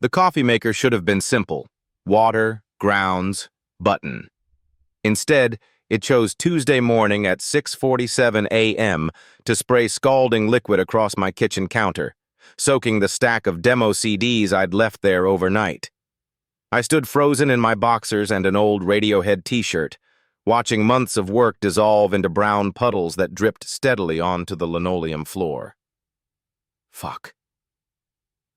The coffee maker should have been simple: water, grounds, button. Instead, it chose Tuesday morning at 6:47 a.m. to spray scalding liquid across my kitchen counter, soaking the stack of demo CDs I'd left there overnight. I stood frozen in my boxers and an old Radiohead t-shirt, watching months of work dissolve into brown puddles that dripped steadily onto the linoleum floor. Fuck.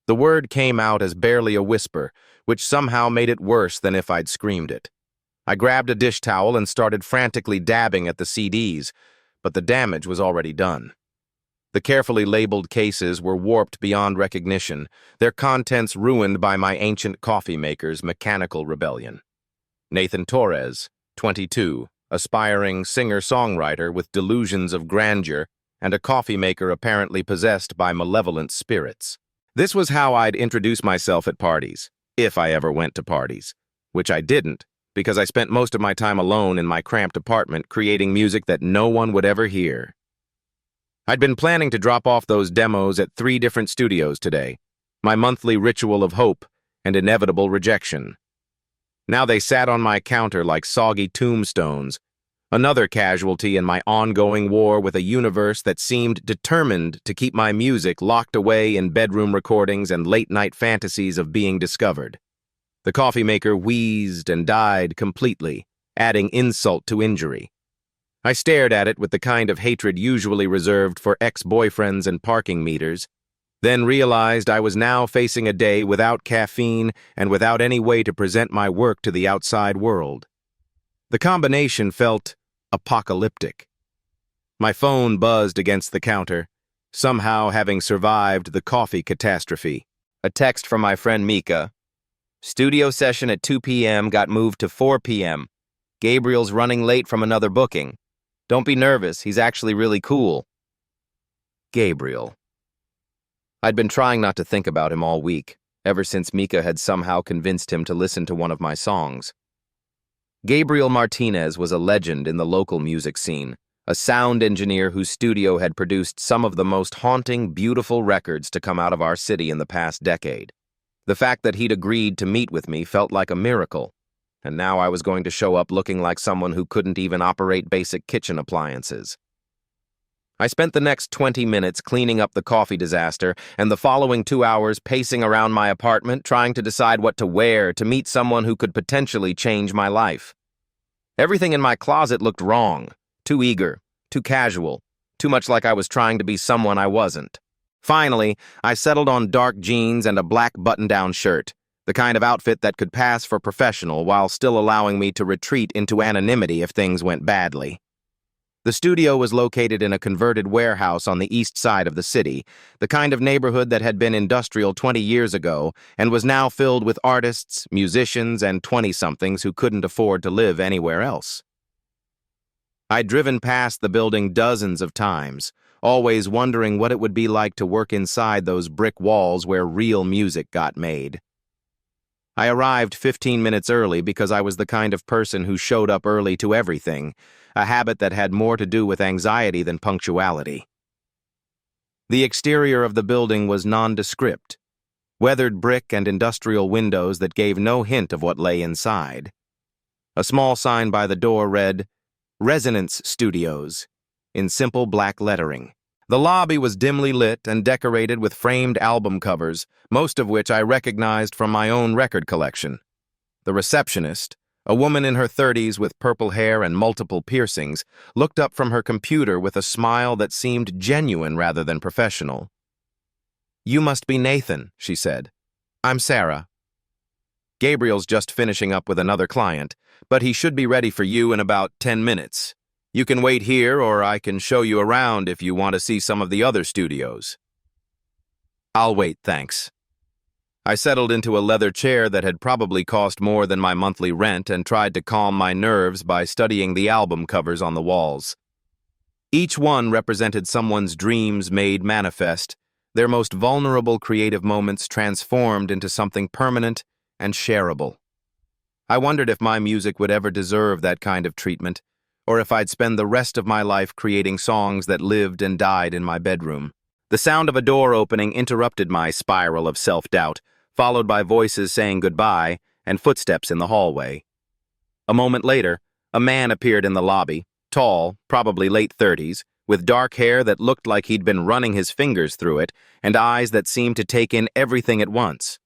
The word came out as barely a whisper, which somehow made it worse than if I'd screamed it. I grabbed a dish towel and started frantically dabbing at the CDs, but the damage was already done. The carefully labeled cases were warped beyond recognition, their contents ruined by my ancient coffee maker's mechanical rebellion. Nathan Torres, 22, aspiring singer-songwriter with delusions of grandeur and a coffee maker apparently possessed by malevolent spirits. This was how I'd introduce myself at parties, if I ever went to parties, which I didn't, because I spent most of my time alone in my cramped apartment creating music that no one would ever hear. I'd been planning to drop off those demos at 3 different studios today, my monthly ritual of hope and inevitable rejection. Now they sat on my counter like soggy tombstones, another casualty in my ongoing war with a universe that seemed determined to keep my music locked away in bedroom recordings and late-night fantasies of being discovered. The coffee maker wheezed and died completely, adding insult to injury. I stared at it with the kind of hatred usually reserved for ex-boyfriends and parking meters, then realized I was now facing a day without caffeine and without any way to present my work to the outside world. The combination felt apocalyptic. My phone buzzed against the counter, somehow having survived the coffee catastrophe. A text from my friend Mika. Studio session at 2 p.m. got moved to 4 p.m. Gabriel's running late from another booking. Don't be nervous, he's actually really cool. Gabriel. I'd been trying not to think about him all week, ever since Mika had somehow convinced him to listen to one of my songs. Gabriel Martinez was a legend in the local music scene, a sound engineer whose studio had produced some of the most haunting, beautiful records to come out of our city in the past decade. The fact that he'd agreed to meet with me felt like a miracle, and now I was going to show up looking like someone who couldn't even operate basic kitchen appliances. I spent the next 20 minutes cleaning up the coffee disaster and the following 2 hours pacing around my apartment trying to decide what to wear to meet someone who could potentially change my life. Everything in my closet looked wrong, too eager, too casual, too much like I was trying to be someone I wasn't. Finally, I settled on dark jeans and a black button-down shirt, the kind of outfit that could pass for professional while still allowing me to retreat into anonymity if things went badly. The studio was located in a converted warehouse on the east side of the city, the kind of neighborhood that had been industrial 20 years ago and was now filled with artists, musicians, and 20-somethings who couldn't afford to live anywhere else. I'd driven past the building dozens of times, always wondering what it would be like to work inside those brick walls where real music got made. I arrived 15 minutes early because I was the kind of person who showed up early to everything, a habit that had more to do with anxiety than punctuality. The exterior of the building was nondescript, weathered brick and industrial windows that gave no hint of what lay inside. A small sign by the door read, "Resonance Studios," in simple black lettering. The lobby was dimly lit and decorated with framed album covers, most of which I recognized from my own record collection. The receptionist, a woman in her 30s with purple hair and multiple piercings, looked up from her computer with a smile that seemed genuine rather than professional. "You must be Nathan," she said. "I'm Sarah. Gabriel's just finishing up with another client, but he should be ready for you in about 10 minutes. You can wait here, or I can show you around if you want to see some of the other studios." "I'll wait, thanks." I settled into a leather chair that had probably cost more than my monthly rent and tried to calm my nerves by studying the album covers on the walls. Each one represented someone's dreams made manifest, their most vulnerable creative moments transformed into something permanent and shareable. I wondered if my music would ever deserve that kind of treatment, or if I'd spend the rest of my life creating songs that lived and died in my bedroom. The sound of a door opening interrupted my spiral of self-doubt, followed by voices saying goodbye and footsteps in the hallway. A moment later, a man appeared in the lobby, tall, probably late 30s, with dark hair that looked like he'd been running his fingers through it and eyes that seemed to take in everything at once.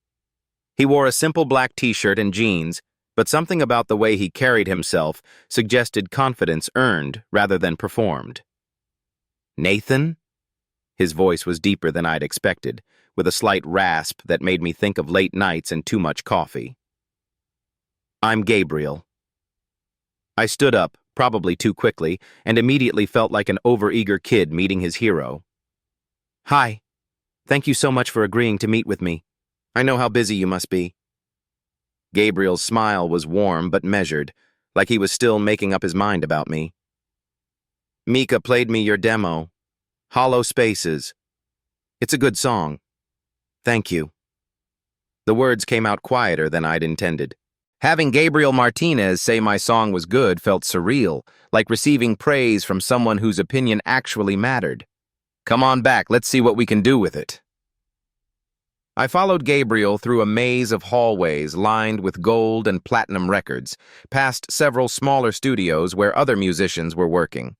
He wore a simple black t-shirt and jeans, but something about the way he carried himself suggested confidence earned rather than performed. "Nathan?" His voice was deeper than I'd expected, with a slight rasp that made me think of late nights and too much coffee. "I'm Gabriel." I stood up, probably too quickly, and immediately felt like an overeager kid meeting his hero. "Hi. Thank you so much for agreeing to meet with me. I know how busy you must be." Gabriel's smile was warm but measured, like he was still making up his mind about me. "Mika played me your demo. Hollow Spaces. It's a good song. Thank you." The words came out quieter than I'd intended. Having Gabriel Martinez say my song was good felt surreal, like receiving praise from someone whose opinion actually mattered. "Come on back, let's see what we can do with it." I followed Gabriel through a maze of hallways lined with gold and platinum records, past several smaller studios where other musicians were working.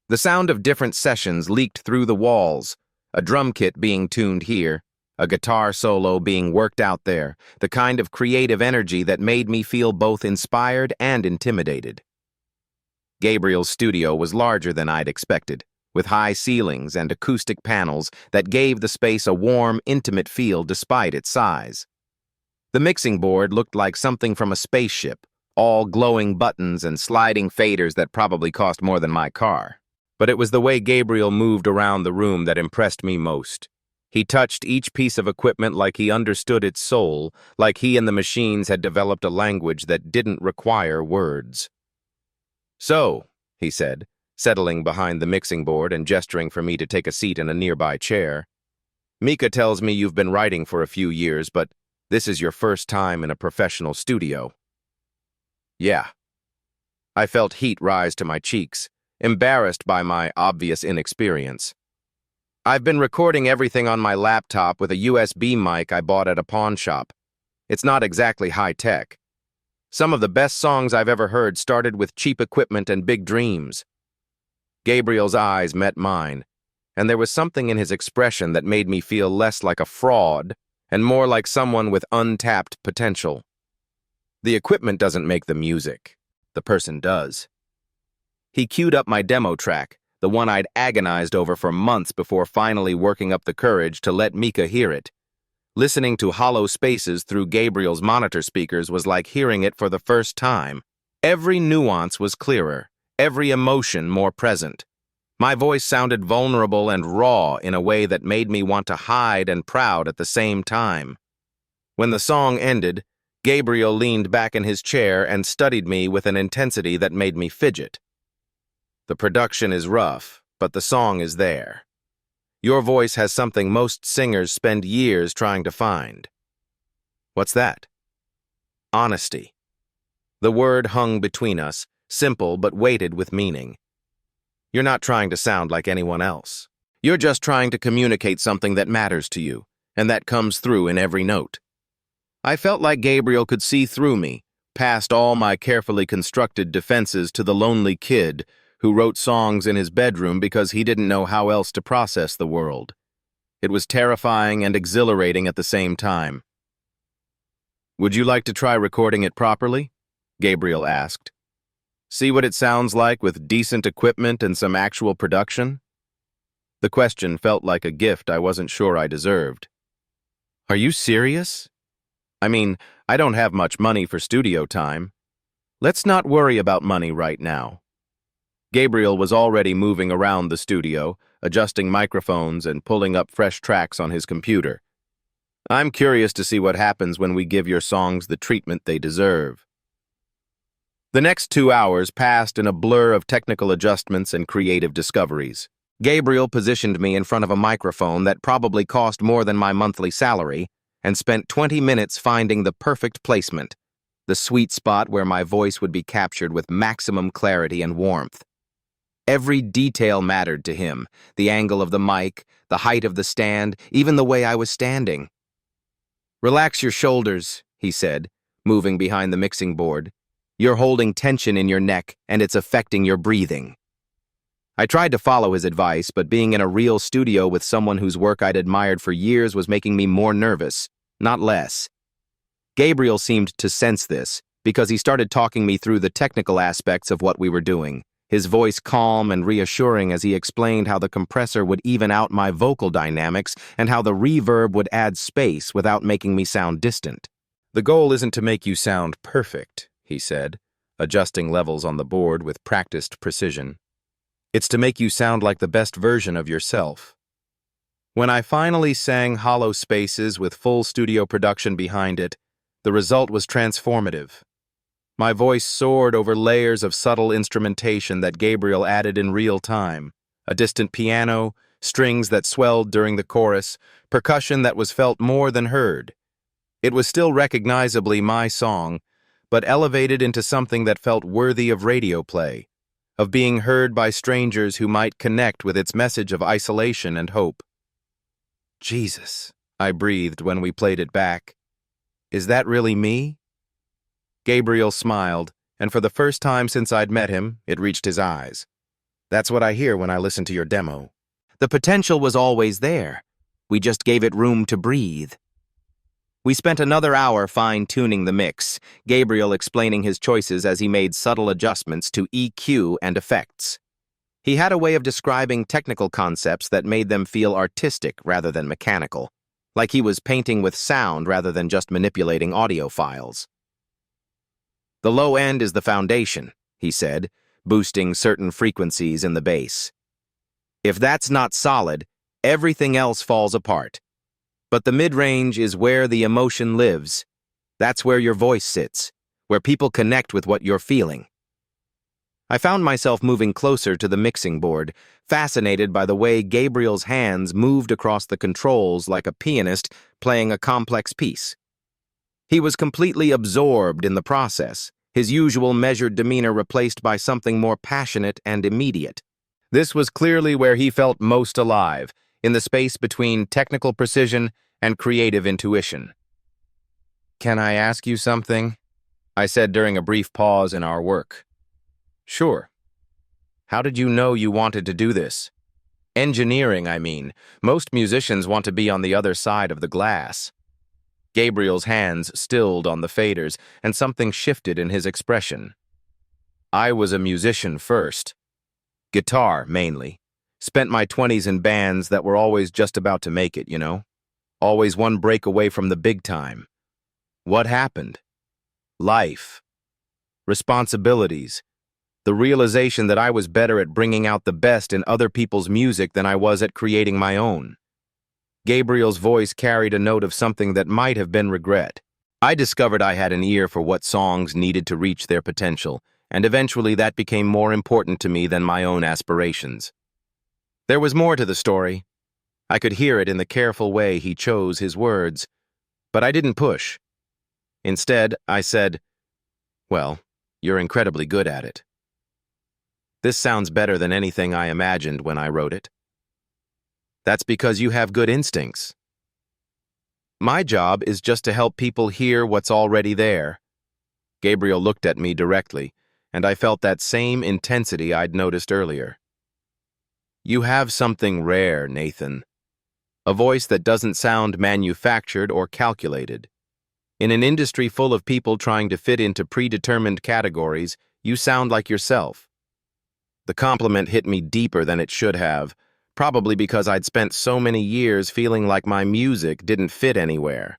The sound of different sessions leaked through the walls, a drum kit being tuned here, a guitar solo being worked out there, the kind of creative energy that made me feel both inspired and intimidated. Gabriel's studio was larger than I'd expected, with high ceilings and acoustic panels that gave the space a warm, intimate feel despite its size. The mixing board looked like something from a spaceship, all glowing buttons and sliding faders that probably cost more than my car. But it was the way Gabriel moved around the room that impressed me most. He touched each piece of equipment like he understood its soul, like he and the machines had developed a language that didn't require words. "So," he said, settling behind the mixing board and gesturing for me to take a seat in a nearby chair, "Mika tells me you've been writing for a few years, but this is your first time in a professional studio." "Yeah." I felt heat rise to my cheeks, embarrassed by my obvious inexperience. "I've been recording everything on my laptop with a USB mic I bought at a pawn shop. It's not exactly high-tech. Some of the best songs I've ever heard started with cheap equipment and big dreams." Gabriel's eyes met mine, and there was something in his expression that made me feel less like a fraud and more like someone with untapped potential. "The equipment doesn't make the music. The person does." He queued up my demo track, the one I'd agonized over for months before finally working up the courage to let Mika hear it. Listening to Hollow Spaces through Gabriel's monitor speakers was like hearing it for the first time. Every nuance was clearer, every emotion more present. My voice sounded vulnerable and raw in a way that made me want to hide and proud at the same time. When the song ended, Gabriel leaned back in his chair and studied me with an intensity that made me fidget. "The production is rough, but the song is there. Your voice has something most singers spend years trying to find." "What's that?" "Honesty." The word hung between us, simple but weighted with meaning. You're not trying to sound like anyone else. You're just trying to communicate something that matters to you, and that comes through in every note. I felt like Gabriel could see through me, past all my carefully constructed defenses to the lonely kid who wrote songs in his bedroom because he didn't know how else to process the world. It was terrifying and exhilarating at the same time. "Would you like to try recording it properly?" Gabriel asked. "See what it sounds like with decent equipment and some actual production?" The question felt like a gift I wasn't sure I deserved. "Are you serious? I mean, I don't have much money for studio time. Let's not worry about money right now." Gabriel was already moving around the studio, adjusting microphones and pulling up fresh tracks on his computer. "I'm curious to see what happens when we give your songs the treatment they deserve." The next 2 hours passed in a blur of technical adjustments and creative discoveries. Gabriel positioned me in front of a microphone that probably cost more than my monthly salary and spent 20 minutes finding the perfect placement, the sweet spot where my voice would be captured with maximum clarity and warmth. Every detail mattered to him, the angle of the mic, the height of the stand, even the way I was standing. Relax your shoulders, he said, moving behind the mixing board. You're holding tension in your neck, and it's affecting your breathing. I tried to follow his advice, but being in a real studio with someone whose work I'd admired for years was making me more nervous, not less. Gabriel seemed to sense this, because he started talking me through the technical aspects of what we were doing, his voice calm and reassuring as he explained how the compressor would even out my vocal dynamics and how the reverb would add space without making me sound distant. The goal isn't to make you sound perfect, he said, adjusting levels on the board with practiced precision. It's to make you sound like the best version of yourself. When I finally sang Hollow Spaces with full studio production behind it, the result was transformative. My voice soared over layers of subtle instrumentation that Gabriel added in real time, a distant piano, strings that swelled during the chorus, percussion that was felt more than heard. It was still recognizably my song, but elevated into something that felt worthy of radio play, of being heard by strangers who might connect with its message of isolation and hope. Jesus, I breathed when we played it back. Is that really me? Gabriel smiled, and for the first time since I'd met him, it reached his eyes. That's what I hear when I listen to your demo. The potential was always there. We just gave it room to breathe. We spent another hour fine-tuning the mix, Gabriel explaining his choices as he made subtle adjustments to EQ and effects. He had a way of describing technical concepts that made them feel artistic rather than mechanical, like he was painting with sound rather than just manipulating audio files. The low end is the foundation, he said, boosting certain frequencies in the bass. If that's not solid, everything else falls apart. But the mid-range is where the emotion lives. That's where your voice sits, where people connect with what you're feeling. I found myself moving closer to the mixing board, fascinated by the way Gabriel's hands moved across the controls like a pianist playing a complex piece. He was completely absorbed in the process, his usual measured demeanor replaced by something more passionate and immediate. This was clearly where he felt most alive, in the space between technical precision and creative intuition. Can I ask you something? I said during a brief pause in our work. Sure. How did you know you wanted to do this? Engineering, I mean. Most musicians want to be on the other side of the glass. Gabriel's hands stilled on the faders, and something shifted in his expression. I was a musician first. Guitar, mainly. Spent my 20s in bands that were always just about to make it, you know? Always one break away from the big time. What happened? Life. Responsibilities. The realization that I was better at bringing out the best in other people's music than I was at creating my own. Gabriel's voice carried a note of something that might have been regret. I discovered I had an ear for what songs needed to reach their potential, and eventually that became more important to me than my own aspirations. There was more to the story. I could hear it in the careful way he chose his words, but I didn't push. Instead, I said, "Well, you're incredibly good at it. This sounds better than anything I imagined when I wrote it. That's because you have good instincts. My job is just to help people hear what's already there." Gabriel looked at me directly, and I felt that same intensity I'd noticed earlier. You have something rare, Nathan. A voice that doesn't sound manufactured or calculated. In an industry full of people trying to fit into predetermined categories, you sound like yourself. The compliment hit me deeper than it should have, probably because I'd spent so many years feeling like my music didn't fit anywhere.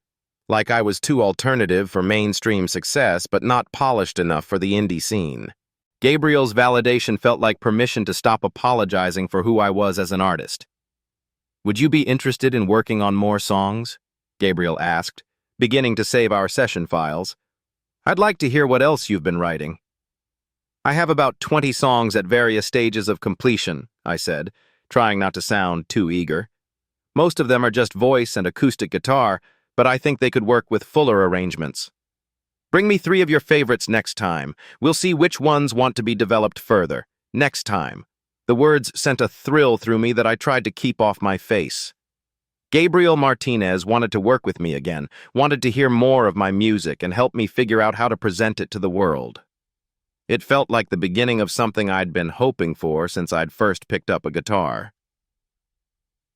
Like I was too alternative for mainstream success, but not polished enough for the indie scene. Gabriel's validation felt like permission to stop apologizing for who I was as an artist. Would you be interested in working on more songs? Gabriel asked, beginning to save our session files. I'd like to hear what else you've been writing. I have about 20 songs at various stages of completion, I said, trying not to sound too eager. Most of them are just voice and acoustic guitar, but I think they could work with fuller arrangements. Bring me 3 of your favorites next time. We'll see which ones want to be developed further. Next time. The words sent a thrill through me that I tried to keep off my face. Gabriel Martinez wanted to work with me again, wanted to hear more of my music and help me figure out how to present it to the world. It felt like the beginning of something I'd been hoping for since I'd first picked up a guitar.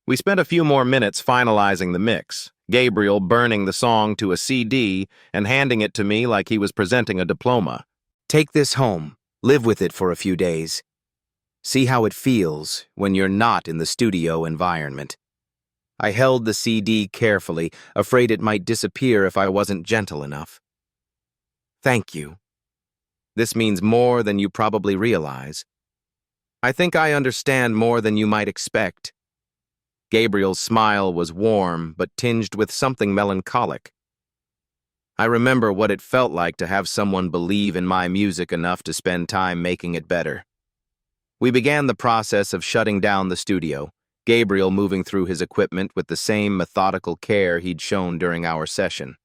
We spent a few more minutes finalizing the mix, Gabriel burning the song to a CD and handing it to me like he was presenting a diploma. Take this home, live with it for a few days. See how it feels when you're not in the studio environment. I held the CD carefully, afraid it might disappear if I wasn't gentle enough. Thank you. This means more than you probably realize. I think I understand more than you might expect. Gabriel's smile was warm, but tinged with something melancholic. I remember what it felt like to have someone believe in my music enough to spend time making it better. We began the process of shutting down the studio, Gabriel moving through his equipment with the same methodical care he'd shown during our session.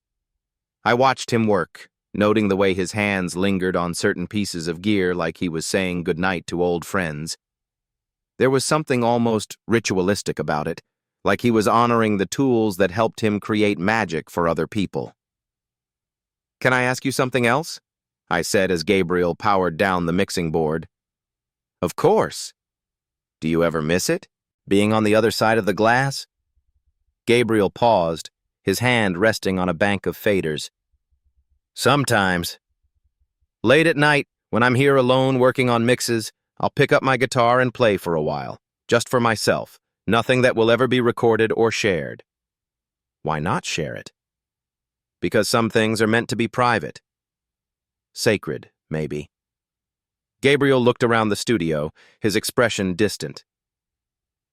I watched him work, noting the way his hands lingered on certain pieces of gear like he was saying goodnight to old friends. There was something almost ritualistic about it, like he was honoring the tools that helped him create magic for other people. "Can I ask you something else?" I said as Gabriel powered down the mixing board. "Of course. Do you ever miss it, being on the other side of the glass?" Gabriel paused, his hand resting on a bank of faders. "Sometimes. Late at night, when I'm here alone working on mixes, I'll pick up my guitar and play for a while, just for myself, nothing that will ever be recorded or shared." "Why not share it?" "Because some things are meant to be private. Sacred, maybe." Gabriel looked around the studio, his expression distant.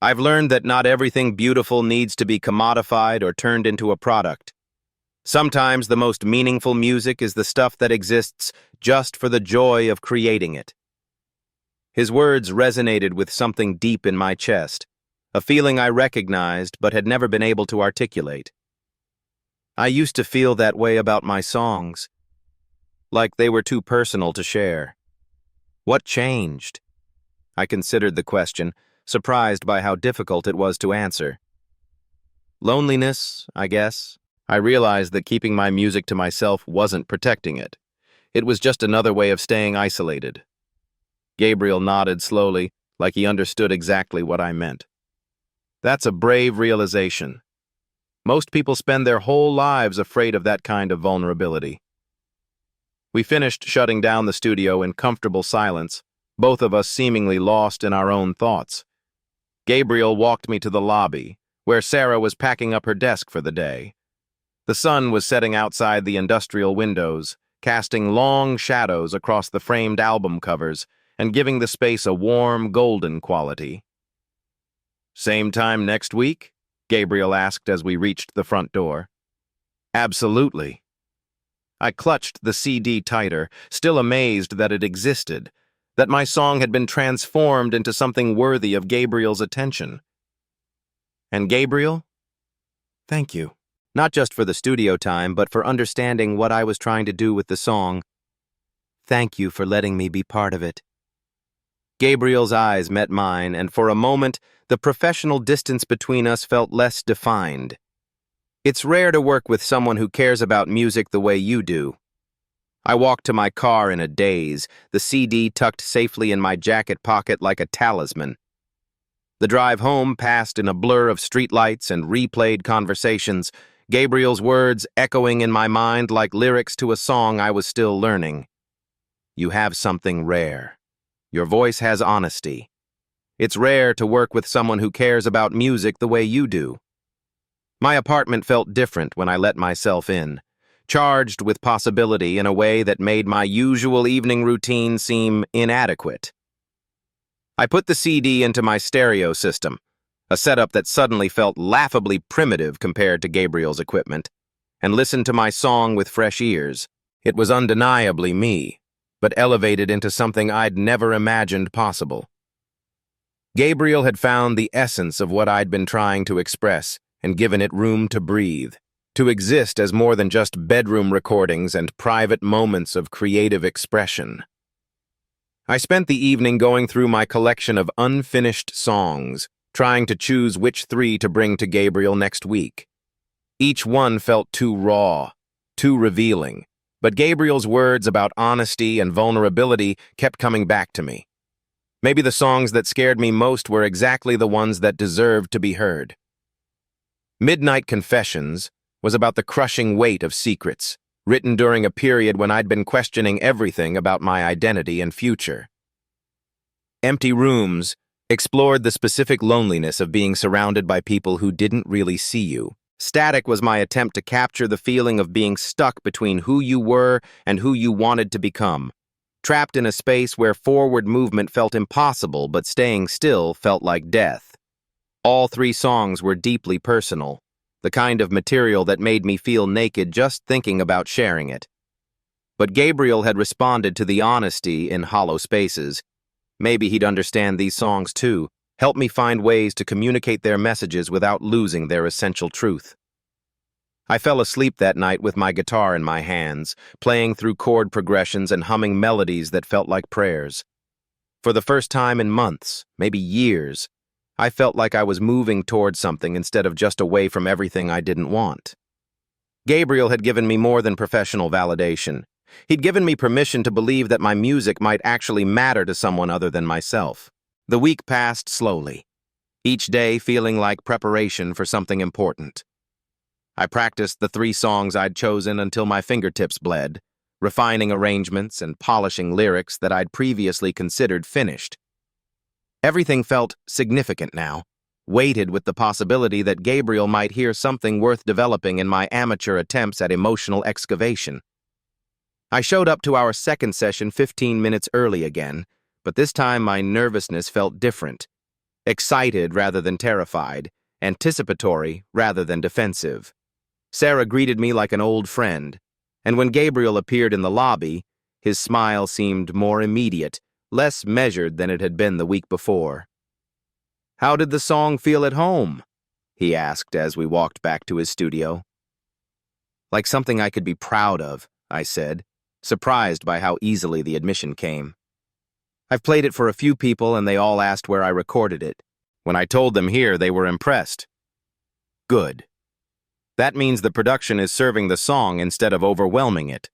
"I've learned that not everything beautiful needs to be commodified or turned into a product. Sometimes the most meaningful music is the stuff that exists just for the joy of creating it." His words resonated with something deep in my chest, a feeling I recognized but had never been able to articulate. I used to feel that way about my songs, like they were too personal to share. What changed? I considered the question, surprised by how difficult it was to answer. Loneliness, I guess. I realized that keeping my music to myself wasn't protecting it. It was just another way of staying isolated. Gabriel nodded slowly, like he understood exactly what I meant. That's a brave realization. Most people spend their whole lives afraid of that kind of vulnerability. We finished shutting down the studio in comfortable silence, both of us seemingly lost in our own thoughts. Gabriel walked me to the lobby, where Sarah was packing up her desk for the day. The sun was setting outside the industrial windows, casting long shadows across the framed album covers and giving the space a warm, golden quality. "Same time next week?" Gabriel asked as we reached the front door. "Absolutely." I clutched the CD tighter, still amazed that it existed, that my song had been transformed into something worthy of Gabriel's attention. "And Gabriel, thank you. Not just for the studio time, but for understanding what I was trying to do with the song. Thank you for letting me be part of it." Gabriel's eyes met mine, and for a moment, the professional distance between us felt less defined. It's rare to work with someone who cares about music the way you do. I walked to my car in a daze, the CD tucked safely in my jacket pocket like a talisman. The drive home passed in a blur of streetlights and replayed conversations, Gabriel's words echoing in my mind like lyrics to a song I was still learning. "You have something rare. Your voice has honesty. It's rare to work with someone who cares about music the way you do." My apartment felt different when I let myself in, charged with possibility in a way that made my usual evening routine seem inadequate. I put the CD into my stereo system, a setup that suddenly felt laughably primitive compared to Gabriel's equipment, and listened to my song with fresh ears. It was undeniably me, but elevated into something I'd never imagined possible. Gabriel had found the essence of what I'd been trying to express and given it room to breathe, to exist as more than just bedroom recordings and private moments of creative expression. I spent the evening going through my collection of unfinished songs, trying to choose which 3 to bring to Gabriel next week. Each one felt too raw, too revealing, but Gabriel's words about honesty and vulnerability kept coming back to me. Maybe the songs that scared me most were exactly the ones that deserved to be heard. Midnight Confessions was about the crushing weight of secrets, written during a period when I'd been questioning everything about my identity and future. Empty Rooms explored the specific loneliness of being surrounded by people who didn't really see you. Static was my attempt to capture the feeling of being stuck between who you were and who you wanted to become, trapped in a space where forward movement felt impossible but staying still felt like death. All 3 songs were deeply personal, the kind of material that made me feel naked just thinking about sharing it. But Gabriel had responded to the honesty in hollow spaces. Maybe he'd understand these songs too, help me find ways to communicate their messages without losing their essential truth. I fell asleep that night with my guitar in my hands, playing through chord progressions and humming melodies that felt like prayers. For the first time in months, maybe years, I felt like I was moving towards something instead of just away from everything I didn't want. Gabriel had given me more than professional validation. He'd given me permission to believe that my music might actually matter to someone other than myself. The week passed slowly, each day feeling like preparation for something important. I practiced the 3 songs I'd chosen until my fingertips bled, refining arrangements and polishing lyrics that I'd previously considered finished. Everything felt significant now, weighted with the possibility that Gabriel might hear something worth developing in my amateur attempts at emotional excavation. I showed up to our second session 15 minutes early again, but this time my nervousness felt different. Excited rather than terrified, anticipatory rather than defensive. Sarah greeted me like an old friend, and when Gabriel appeared in the lobby, his smile seemed more immediate, less measured than it had been the week before. "How did the song feel at home?" he asked as we walked back to his studio. "Like something I could be proud of," I said, surprised by how easily the admission came. "I've played it for a few people and they all asked where I recorded it. When I told them here, they were impressed." "Good. That means the production is serving the song instead of overwhelming it."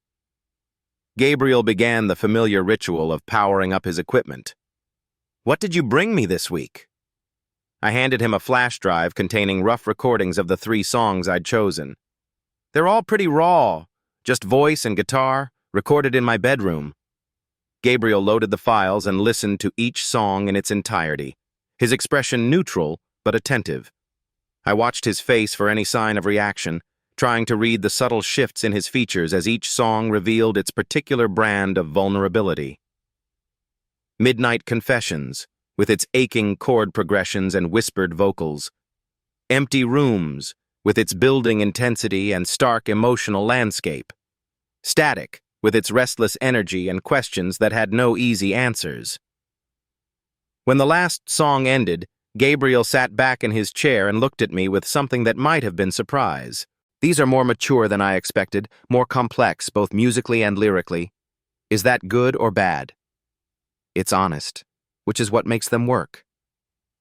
Gabriel began the familiar ritual of powering up his equipment. "What did you bring me this week?" I handed him a flash drive containing rough recordings of the 3 songs I'd chosen. "They're all pretty raw, just voice and guitar, recorded in my bedroom." Gabriel loaded the files and listened to each song in its entirety, his expression neutral but attentive. I watched his face for any sign of reaction, trying to read the subtle shifts in his features as each song revealed its particular brand of vulnerability. Midnight Confessions, with its aching chord progressions and whispered vocals. Empty Rooms, with its building intensity and stark emotional landscape. Static, with its restless energy and questions that had no easy answers. When the last song ended, Gabriel sat back in his chair and looked at me with something that might have been surprise. "These are more mature than I expected, more complex, both musically and lyrically. Is that good or bad?" "It's honest, which is what makes them work."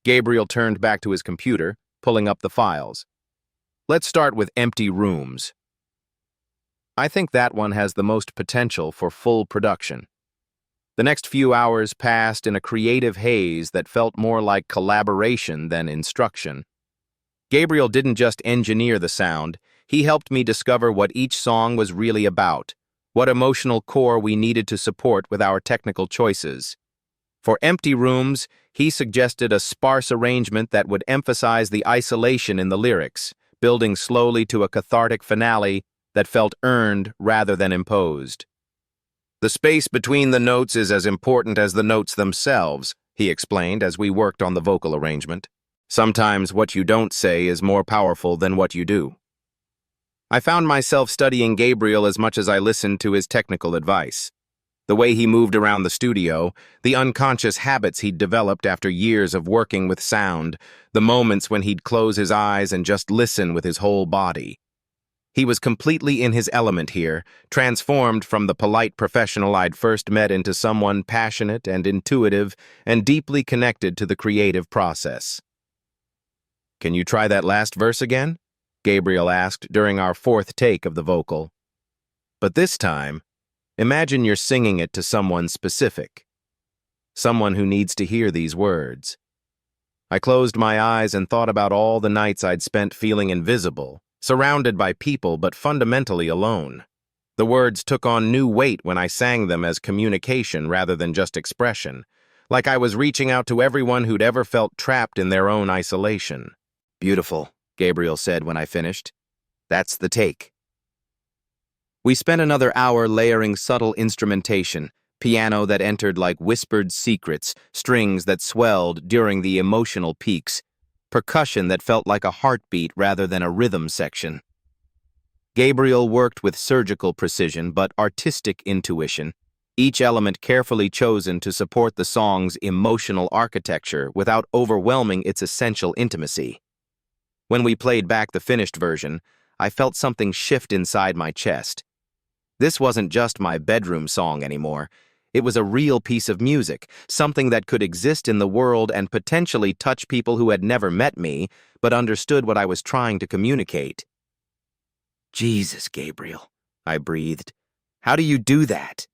Gabriel turned back to his computer, pulling up the files. "Let's start with Empty Rooms. I think that one has the most potential for full production." The next few hours passed in a creative haze that felt more like collaboration than instruction. Gabriel didn't just engineer the sound, he helped me discover what each song was really about, what emotional core we needed to support with our technical choices. For Empty Rooms, he suggested a sparse arrangement that would emphasize the isolation in the lyrics, building slowly to a cathartic finale that felt earned rather than imposed. "The space between the notes is as important as the notes themselves," he explained as we worked on the vocal arrangement. "Sometimes what you don't say is more powerful than what you do." I found myself studying Gabriel as much as I listened to his technical advice. The way he moved around the studio, the unconscious habits he'd developed after years of working with sound, the moments when he'd close his eyes and just listen with his whole body. He was completely in his element here, transformed from the polite professional I'd first met into someone passionate and intuitive and deeply connected to the creative process. Can you try that last verse again? Gabriel asked during our fourth take of the vocal. But this time, imagine you're singing it to someone specific. Someone who needs to hear these words. I closed my eyes and thought about all the nights I'd spent feeling invisible, surrounded by people but fundamentally alone. The words took on new weight when I sang them as communication rather than just expression, like I was reaching out to everyone who'd ever felt trapped in their own isolation. Beautiful, Gabriel said when I finished. That's the take. We spent another hour layering subtle instrumentation, piano that entered like whispered secrets, strings that swelled during the emotional peaks, percussion that felt like a heartbeat rather than a rhythm section. Gabriel worked with surgical precision but artistic intuition, each element carefully chosen to support the song's emotional architecture without overwhelming its essential intimacy. When we played back the finished version, I felt something shift inside my chest. This wasn't just my bedroom song anymore. It was a real piece of music, something that could exist in the world and potentially touch people who had never met me, but understood what I was trying to communicate. Jesus, Gabriel, I breathed. How do you do that?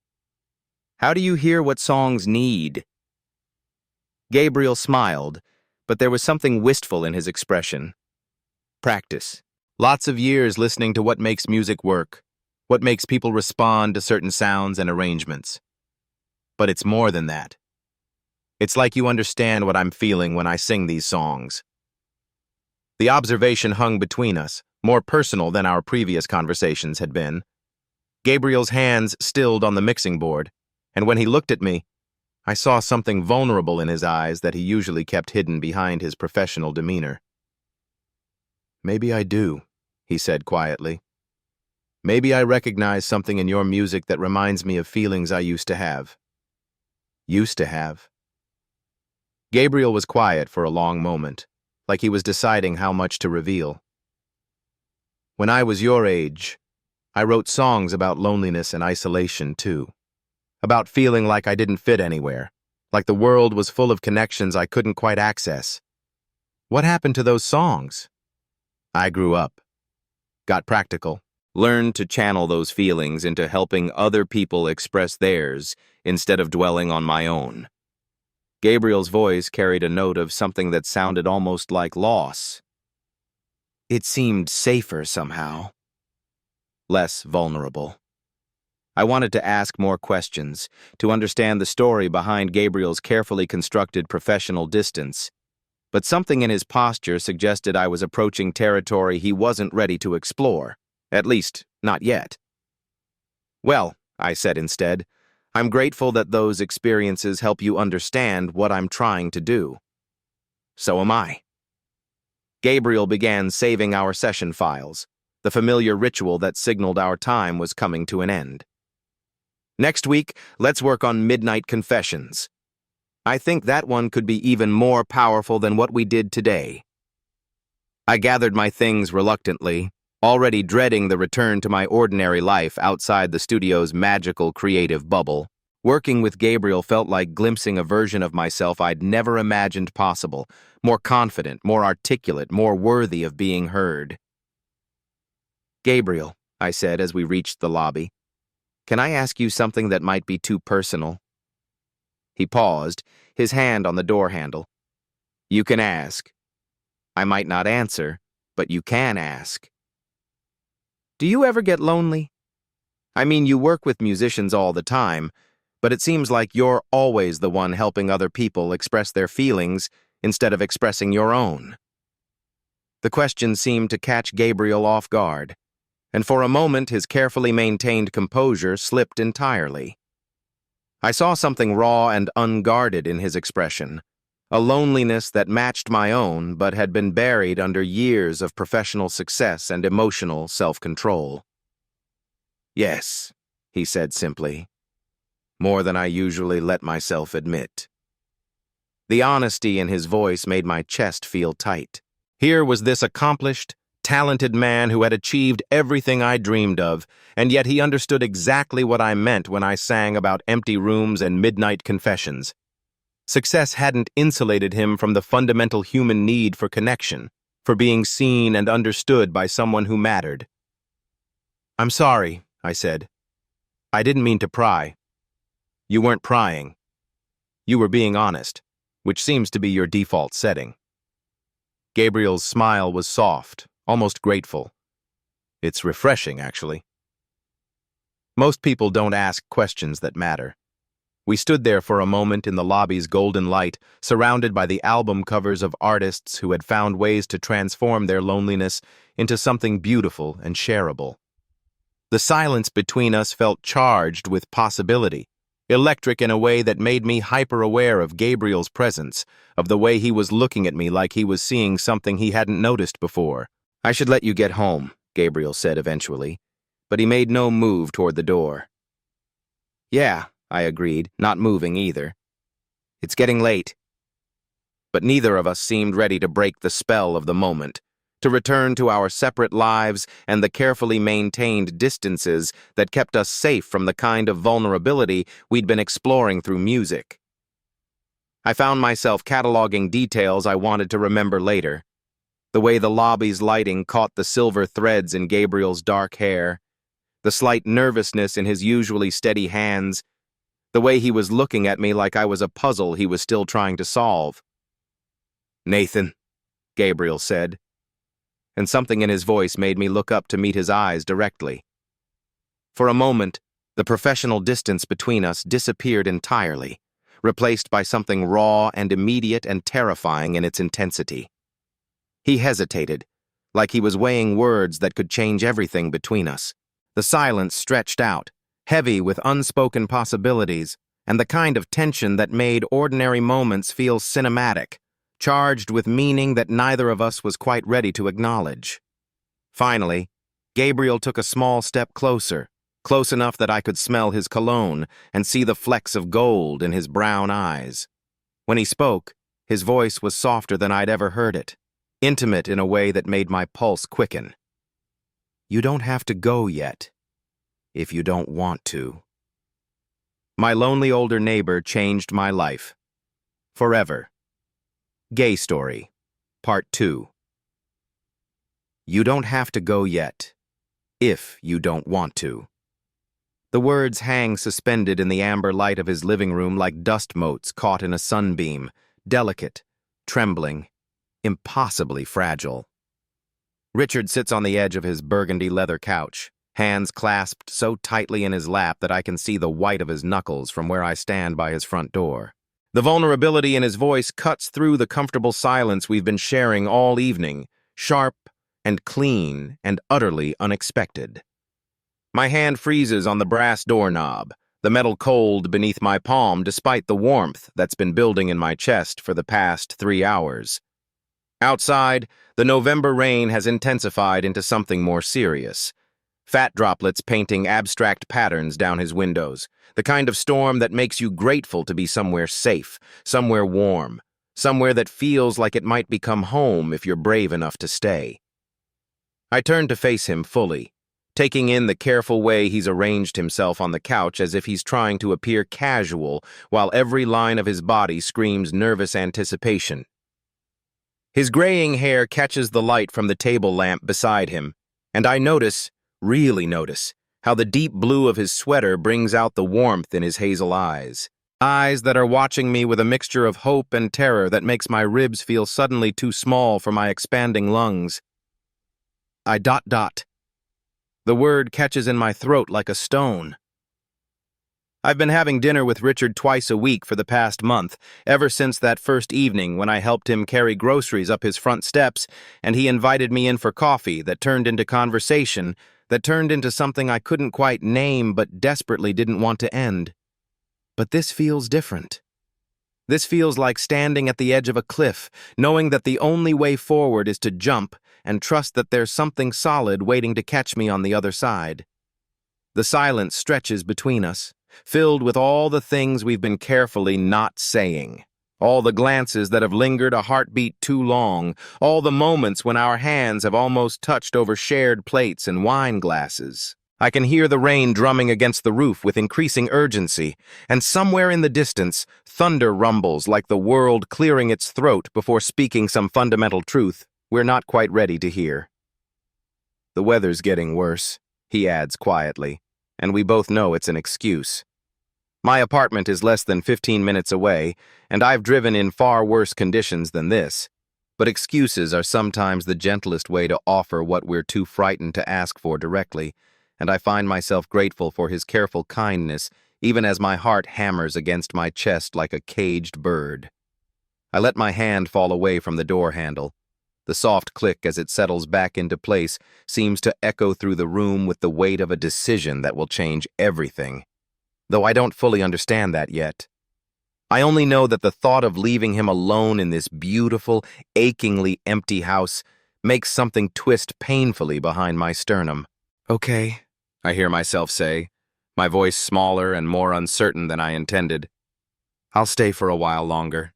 How do you hear what songs need? Gabriel smiled, but there was something wistful in his expression. Practice. Lots of years listening to what makes music work, what makes people respond to certain sounds and arrangements. But it's more than that. It's like you understand what I'm feeling when I sing these songs. The observation hung between us, more personal than our previous conversations had been. Gabriel's hands stilled on the mixing board, and when he looked at me, I saw something vulnerable in his eyes that he usually kept hidden behind his professional demeanor. Maybe I do, he said quietly. Maybe I recognize something in your music that reminds me of feelings I used to have. Used to have. Gabriel was quiet for a long moment, like he was deciding how much to reveal. When I was your age, I wrote songs about loneliness and isolation too. About feeling like I didn't fit anywhere, like the world was full of connections I couldn't quite access. What happened to those songs? I grew up, got practical, learned to channel those feelings into helping other people express theirs instead of dwelling on my own. Gabriel's voice carried a note of something that sounded almost like loss. It seemed safer somehow. Less vulnerable. I wanted to ask more questions, to understand the story behind Gabriel's carefully constructed professional distance, but something in his posture suggested I was approaching territory he wasn't ready to explore, at least not yet. Well, I said instead, I'm grateful that those experiences help you understand what I'm trying to do. So am I. Gabriel began saving our session files, the familiar ritual that signaled our time was coming to an end. Next week, let's work on Midnight Confessions. I think that one could be even more powerful than what we did today. I gathered my things reluctantly, already dreading the return to my ordinary life outside the studio's magical creative bubble. Working with Gabriel felt like glimpsing a version of myself I'd never imagined possible, more confident, more articulate, more worthy of being heard. Gabriel, I said as we reached the lobby, can I ask you something that might be too personal? He paused, his hand on the door handle. You can ask. I might not answer, but you can ask. Do you ever get lonely? I mean, you work with musicians all the time, but it seems like you're always the one helping other people express their feelings instead of expressing your own. The question seemed to catch Gabriel off guard, and for a moment his carefully maintained composure slipped entirely. I saw something raw and unguarded in his expression, a loneliness that matched my own but had been buried under years of professional success and emotional self-control. Yes, he said simply, more than I usually let myself admit. The honesty in his voice made my chest feel tight. Here was this accomplished, talented man who had achieved everything I dreamed of, and yet he understood exactly what I meant when I sang about empty rooms and midnight confessions. Success hadn't insulated him from the fundamental human need for connection. for being seen and understood by someone who mattered. "I'm sorry," I said. "I didn't mean to pry." "You weren't prying. You were being honest, which seems to be your default setting." Gabriel's smile was soft, almost grateful. It's refreshing, actually. Most people don't ask questions that matter. We stood there for a moment in the lobby's golden light, surrounded by the album covers of artists who had found ways to transform their loneliness into something beautiful and shareable. The silence between us felt charged with possibility, electric in a way that made me hyper-aware of Gabriel's presence, of the way he was looking at me like he was seeing something he hadn't noticed before. "I should let you get home," Gabriel said eventually, but he made no move toward the door. "Yeah," I agreed, not moving either. "It's getting late." But neither of us seemed ready to break the spell of the moment, to return to our separate lives and the carefully maintained distances that kept us safe from the kind of vulnerability we'd been exploring through music. I found myself cataloging details I wanted to remember later. The way the lobby's lighting caught the silver threads in Gabriel's dark hair, the slight nervousness in his usually steady hands, the way he was looking at me like I was a puzzle he was still trying to solve. "Nathan," Gabriel said, and something in his voice made me look up to meet his eyes directly. For a moment, the professional distance between us disappeared entirely, replaced by something raw and immediate and terrifying in its intensity. He hesitated, like he was weighing words that could change everything between us. The silence stretched out, heavy with unspoken possibilities, and the kind of tension that made ordinary moments feel cinematic, charged with meaning that neither of us was quite ready to acknowledge. Finally, Gabriel took a small step closer, close enough that I could smell his cologne and see the flecks of gold in his brown eyes. When he spoke, his voice was softer than I'd ever heard it, intimate in a way that made my pulse quicken. "You don't have to go yet, if you don't want to." My lonely older neighbor changed my life. Forever. Gay Story, Part 2. You don't have to go yet, if you don't want to. The words hang suspended in the amber light of his living room like dust motes caught in a sunbeam, delicate, trembling, impossibly fragile. Richard sits on the edge of his burgundy leather couch, hands clasped so tightly in his lap that I can see the white of his knuckles from where I stand by his front door. The vulnerability in his voice cuts through the comfortable silence we've been sharing all evening, sharp and clean and utterly unexpected. My hand freezes on the brass doorknob, the metal cold beneath my palm despite the warmth that's been building in my chest for the past 3 hours. Outside, the November rain has intensified into something more serious. Fat droplets painting abstract patterns down his windows, the kind of storm that makes you grateful to be somewhere safe, somewhere warm, somewhere that feels like it might become home if you're brave enough to stay. I turn to face him fully, taking in the careful way he's arranged himself on the couch as if he's trying to appear casual while every line of his body screams nervous anticipation. His graying hair catches the light from the table lamp beside him, and I really notice, how the deep blue of his sweater brings out the warmth in his hazel eyes. Eyes that are watching me with a mixture of hope and terror that makes my ribs feel suddenly too small for my expanding lungs. The word catches in my throat like a stone. I've been having dinner with Richard twice a week for the past month, ever since that first evening when I helped him carry groceries up his front steps and he invited me in for coffee that turned into conversation, that turned into something I couldn't quite name but desperately didn't want to end. But this feels different. This feels like standing at the edge of a cliff, knowing that the only way forward is to jump and trust that there's something solid waiting to catch me on the other side. The silence stretches between us, filled with all the things we've been carefully not saying, all the glances that have lingered a heartbeat too long, all the moments when our hands have almost touched over shared plates and wine glasses. I can hear the rain drumming against the roof with increasing urgency, and somewhere in the distance, thunder rumbles like the world clearing its throat before speaking some fundamental truth. we're not quite ready to hear. The weather's getting worse, he adds quietly, and we both know it's an excuse. My apartment is less than 15 minutes away, and I've driven in far worse conditions than this. But excuses are sometimes the gentlest way to offer what we're too frightened to ask for directly, and I find myself grateful for his careful kindness, even as my heart hammers against my chest like a caged bird. I let my hand fall away from the door handle. The soft click as it settles back into place seems to echo through the room with the weight of a decision that will change everything. Though I don't fully understand that yet. I only know that the thought of leaving him alone in this beautiful, achingly empty house makes something twist painfully behind my sternum. Okay, I hear myself say, my voice smaller and more uncertain than I intended. I'll stay for a while longer.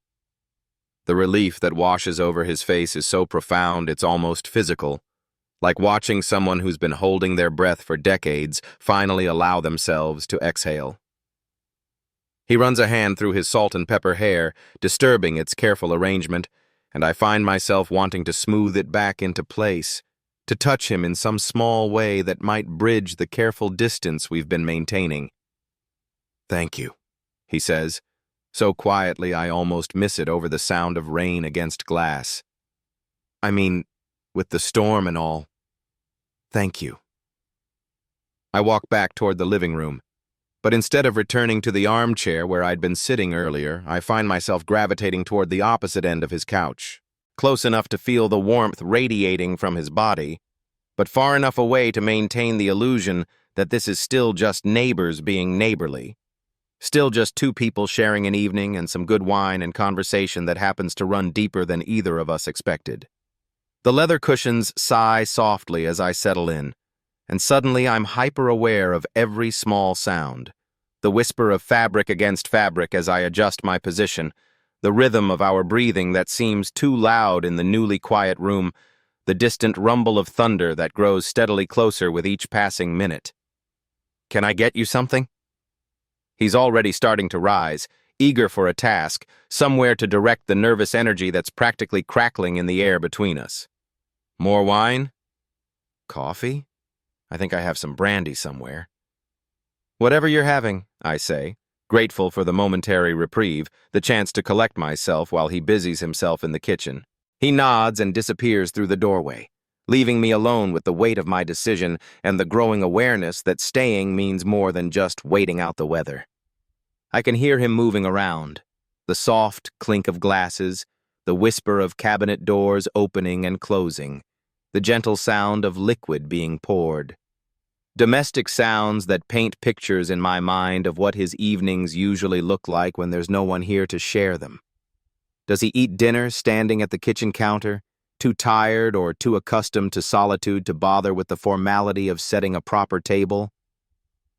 The relief that washes over his face is so profound it's almost physical, like watching someone who's been holding their breath for decades finally allow themselves to exhale. He runs a hand through his salt and pepper hair, disturbing its careful arrangement, and I find myself wanting to smooth it back into place, to touch him in some small way that might bridge the careful distance we've been maintaining. Thank you, he says, so quietly I almost miss it over the sound of rain against glass. I mean, with the storm and all. Thank you. I walk back toward the living room. But instead of returning to the armchair where I'd been sitting earlier, I find myself gravitating toward the opposite end of his couch, close enough to feel the warmth radiating from his body, but far enough away to maintain the illusion that this is still just neighbors being neighborly. Still just two people sharing an evening and some good wine and conversation that happens to run deeper than either of us expected. The leather cushions sigh softly as I settle in, and suddenly I'm hyper-aware of every small sound. The whisper of fabric against fabric as I adjust my position, the rhythm of our breathing that seems too loud in the newly quiet room, the distant rumble of thunder that grows steadily closer with each passing minute. Can I get you something? He's already starting to rise, eager for a task, somewhere to direct the nervous energy that's practically crackling in the air between us. More wine? Coffee? I think I have some brandy somewhere. Whatever you're having, I say, grateful for the momentary reprieve, the chance to collect myself while he busies himself in the kitchen. He nods and disappears through the doorway, leaving me alone with the weight of my decision and the growing awareness that staying means more than just waiting out the weather. I can hear him moving around, the soft clink of glasses, the whisper of cabinet doors opening and closing, the gentle sound of liquid being poured. Domestic sounds that paint pictures in my mind of what his evenings usually look like when there's no one here to share them. Does he eat dinner standing at the kitchen counter, too tired or too accustomed to solitude to bother with the formality of setting a proper table?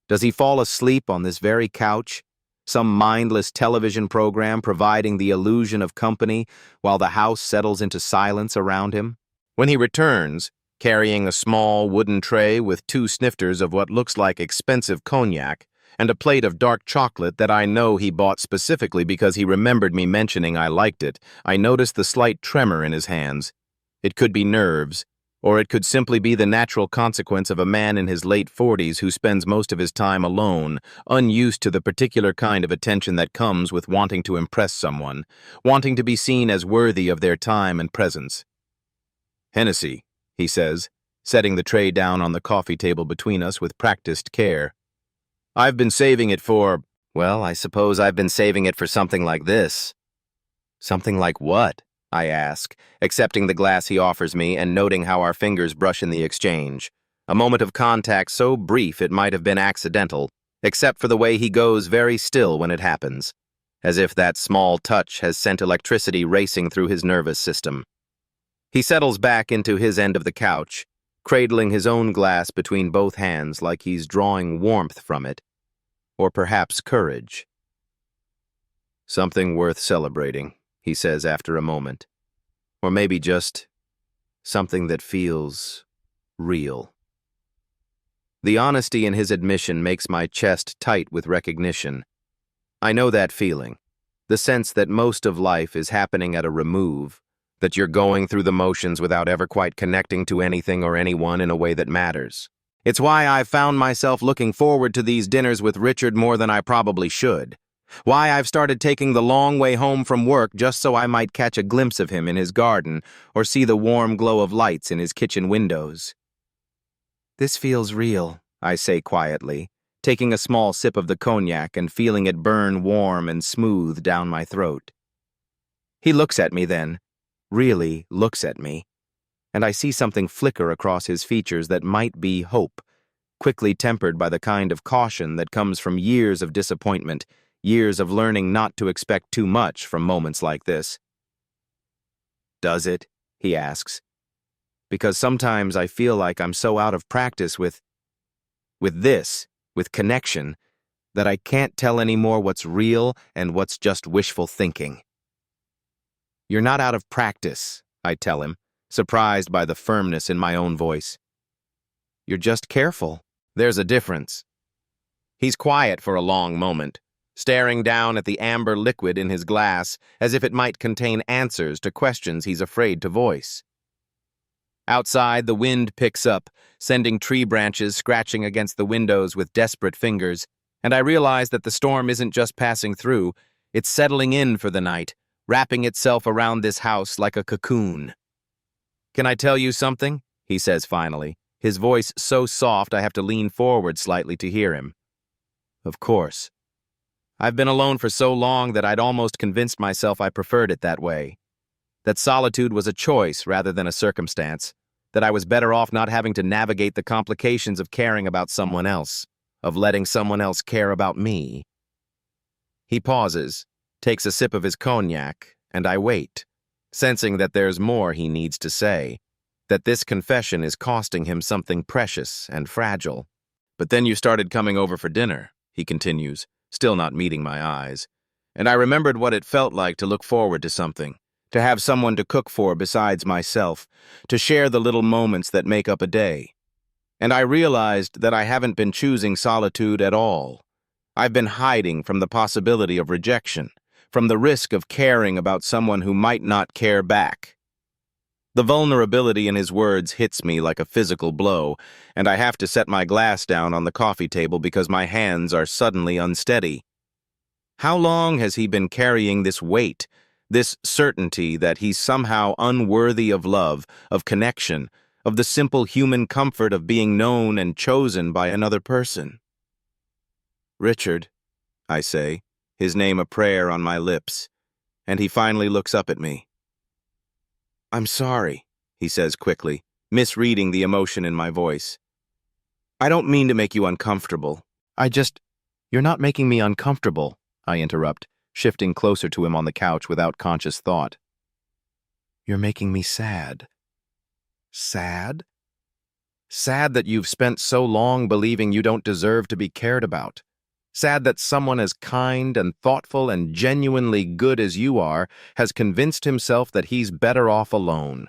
Does he fall asleep on this very couch, some mindless television program providing the illusion of company while the house settles into silence around him? When he returns, carrying a small wooden tray with 2 snifters of what looks like expensive cognac and a plate of dark chocolate that I know he bought specifically because he remembered me mentioning I liked it, I notice the slight tremor in his hands. It could be nerves, or it could simply be the natural consequence of a man in his late 40s who spends most of his time alone, unused to the particular kind of attention that comes with wanting to impress someone, wanting to be seen as worthy of their time and presence. Hennessy, he says, setting the tray down on the coffee table between us with practiced care. I've been saving it for, well, I suppose I've been saving it for something like this. Something like what? I ask, accepting the glass he offers me and noting how our fingers brush in the exchange. A moment of contact so brief it might have been accidental, except for the way he goes very still when it happens, as if that small touch has sent electricity racing through his nervous system. He settles back into his end of the couch, cradling his own glass between both hands like he's drawing warmth from it, or perhaps courage. Something worth celebrating, he says after a moment, or maybe just something that feels real. The honesty in his admission makes my chest tight with recognition. I know that feeling, the sense that most of life is happening at a remove, that you're going through the motions without ever quite connecting to anything or anyone in a way that matters. It's why I've found myself looking forward to these dinners with Richard more than I probably should. Why I've started taking the long way home from work just so I might catch a glimpse of him in his garden or see the warm glow of lights in his kitchen windows. This feels real, I say quietly, taking a small sip of the cognac and feeling it burn warm and smooth down my throat. He looks at me then, really looks at me, and I see something flicker across his features that might be hope, quickly tempered by the kind of caution that comes from years of disappointment, years of learning not to expect too much from moments like this. "Does it?" he asks. Because sometimes I feel like I'm so out of practice with connection, that I can't tell anymore what's real and what's just wishful thinking. "You're not out of practice," I tell him, surprised by the firmness in my own voice. "You're just careful. There's a difference." He's quiet for a long moment, staring down at the amber liquid in his glass as if it might contain answers to questions he's afraid to voice. Outside, the wind picks up, sending tree branches scratching against the windows with desperate fingers, and I realize that the storm isn't just passing through, it's settling in for the night, wrapping itself around this house like a cocoon. "Can I tell you something?" he says finally, his voice so soft I have to lean forward slightly to hear him. "Of course. I've been alone for so long that I'd almost convinced myself I preferred it that way. That solitude was a choice rather than a circumstance, that I was better off not having to navigate the complications of caring about someone else, of letting someone else care about me." He pauses, takes a sip of his cognac, and I wait, sensing that there's more he needs to say, that this confession is costing him something precious and fragile. "But then you started coming over for dinner," he continues, still not meeting my eyes, "and I remembered what it felt like to look forward to something, to have someone to cook for besides myself, to share the little moments that make up a day. And I realized that I haven't been choosing solitude at all. I've been hiding from the possibility of rejection, from the risk of caring about someone who might not care back." The vulnerability in his words hits me like a physical blow, and I have to set my glass down on the coffee table because my hands are suddenly unsteady. How long has he been carrying this weight, this certainty that he's somehow unworthy of love, of connection, of the simple human comfort of being known and chosen by another person? "Richard," I say, his name a prayer on my lips, and he finally looks up at me. "I'm sorry," he says quickly, misreading the emotion in my voice. "I don't mean to make you uncomfortable. You're not making me uncomfortable," I interrupt, shifting closer to him on the couch without conscious thought. "You're making me sad." "Sad?" "Sad that you've spent so long believing you don't deserve to be cared about. Sad that someone as kind and thoughtful and genuinely good as you are has convinced himself that he's better off alone."